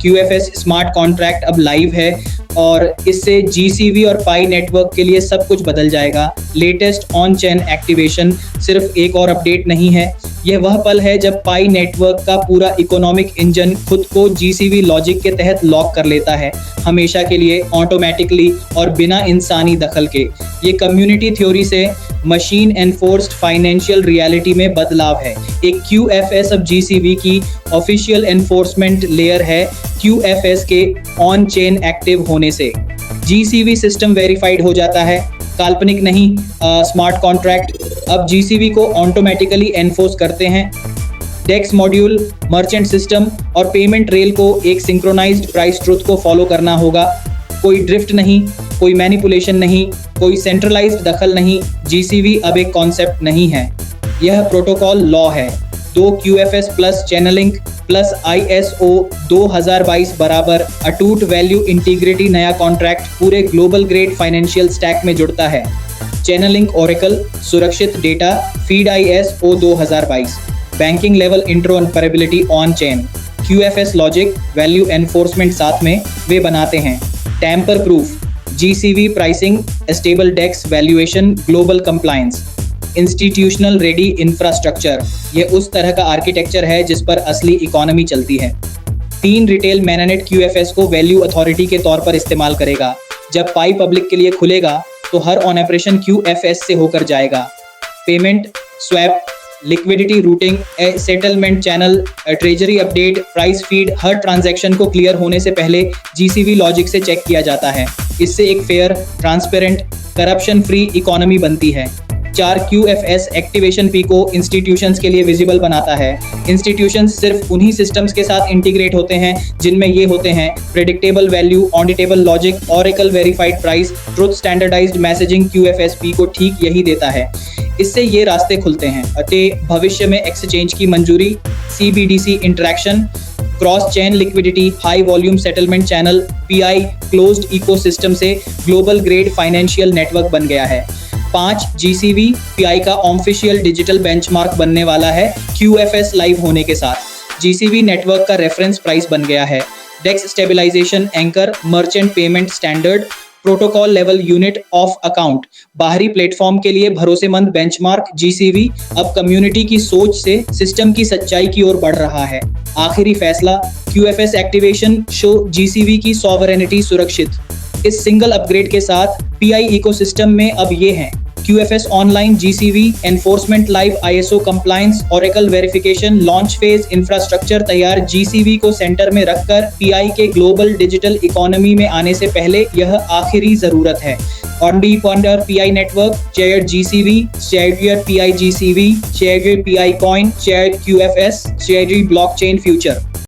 QFS smart contract अब live है और इससे GCV और पाई नेटवर्क के लिए सब कुछ बदल जाएगा। लेटेस्ट ऑन चेन एक्टिवेशन सिर्फ एक और अपडेट नहीं है, यह वह पल है जब पाई नेटवर्क का पूरा इकोनॉमिक इंजन खुद को GCV लॉजिक के तहत लॉक कर लेता है, हमेशा के लिए, ऑटोमेटिकली और बिना इंसानी दखल के। ये कम्युनिटी थ्योरी से मशीन एनफोर्स्ड फाइनेंशियल रियलिटी में बदलाव है। एक QFS अब GCV की ऑफिशियल एनफोर्समेंट लेयर है। QFS के ऑन चेन एक्टिव होने से GCV सिस्टम वेरीफाइड हो जाता है, काल्पनिक नहीं। स्मार्ट कॉन्ट्रैक्ट अब GCV को ऑटोमेटिकली एनफोर्स करते हैं। डेक्स मॉड्यूल, मर्चेंट सिस्टम और पेमेंट रेल को एक सिंक्रोनाइज्ड प्राइस ट्रुथ को फॉलो करना होगा। कोई ड्रिफ्ट नहीं, कोई मैनिपुलेशन नहीं, कोई सेंट्रलाइज्ड दखल नहीं। GCV अब एक कॉन्सेप्ट नहीं है, यह प्रोटोकॉल लॉ है। 2 QFS plus Chainlink plus ISO 2022 बराबर अटूट वैल्यू इंटीग्रिटी नया कॉन्ट्रैक्ट पूरे ग्लोबल ग्रेड फाइनेंशियल स्टैक में जुड़ता है। चैनलिंक ओरेकल, सुरक्षित data, feed ISO 2022, banking level interoperability on chain, QFS logic, value enforcement साथ में वे बनाते हैं। Tamper proof, GCV pricing, stable dex valuation, global compliance, institutional ready infrastructure. ये उस तरह का आर्किटेक्चर है जिस पर असली इकोनॉमी चलती है। 3 रिटेल मैनेनेट QFS को वैल्यू अथॉरिटी के तौर पर इस्तेमाल करेगा। जब पाई पब्लिक के लिए खुलेगा तो हर ऑन ऑपरेशन QFS से होकर जाएगा। Payment, swap, liquidity routing, settlement channel, treasury update, price feed, हर ट्रांजैक्शन को क्लियर होने से पहले GCV लॉजिक से चेक किया जाता है। इससे एक fair, transparent, corruption free economy बनती है। 4 QFS एक्टिवेशन फी को इंस्टीट्यूशंस के लिए विजिबल बनाता है। इंस्टीट्यूशंस सिर्फ उन्हीं सिस्टम्स के साथ इंटीग्रेट होते हैं जिनमें ये होते हैं: predictable value, auditable logic, oracle verified price, truth standardized messaging. QFS fee को ठीक यही देता है। इससे ये रास्ते खुलते हैं अतः भविष्य में एक्सचेंज की मंजूरी, CBDC interaction, cross chain liquidity, high volume settlement channel. PI closed ecosystem से ग्लोबल ग्रेड फाइनेंशियल नेटवर्क बन गया है। 5 GCV PI का ऑफिशियल डिजिटल बेंचमार्क बनने वाला है। QFS लाइव होने के साथ GCV नेटवर्क का रेफरेंस प्राइस बन गया है। Dex stabilization anchor, merchant payment standard, protocol level unit of account, बाहरी प्लेटफॉर्म के लिए भरोसेमंद बेंचमार्क। GCV अब कम्युनिटी की सोच से सिस्टम की सच्चाई की ओर बढ़ रहा है। आखिरी फैसला, QFS एक्टिवेशन शो GCV की सॉवरेनिटी सुरक्षित। इस सिंगल अपग्रेड के साथ PI इकोसिस्टम में अब ये हैं: QFS online, GCV enforcement live, ISO compliance, Oracle verification, launch phase, infrastructure तैयार। GCV को सेंटर में रखकर PI के ग्लोबल डिजिटल इकोनॉमी में आने से पहले यह आखिरी जरूरत है। On defender PI network, shared GCV, shared PI GCV, shared PI coin, shared QFS, shared blockchain future.